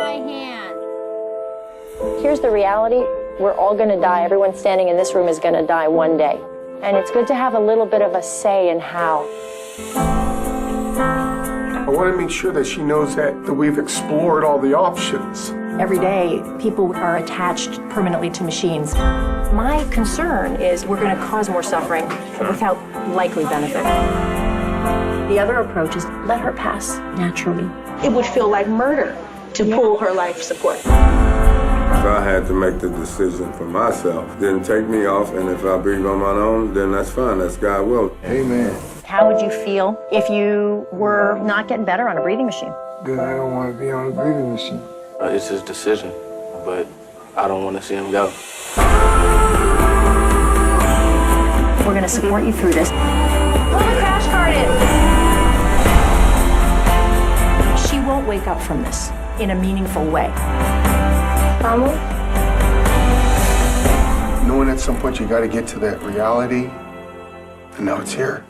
my hand. Here's the reality. We're all going to die. Everyone standing in this room is going to die one day. And it's good to have a little bit of a say in how. I want to make sure that she knows that we've explored all the options. Every day, people are attached permanently to machines. My concern is we're going to cause more suffering without likely benefit. The other approach is let her pass naturally. It would feel like murder to pull her life support. If I had to make the decision for myself, then take me off, and if I breathe on my own, then that's fine. That's God's will. Amen. How would you feel if you were not getting better on a breathing machine? Then I don't want to be on a breathing machine. It's his decision, but I don't want to see him go. We're going to support you through this. Pull the crash cart in. She won't wake up from this in a meaningful way. Mama? Knowing at some point you got to get to that reality, and now it's here.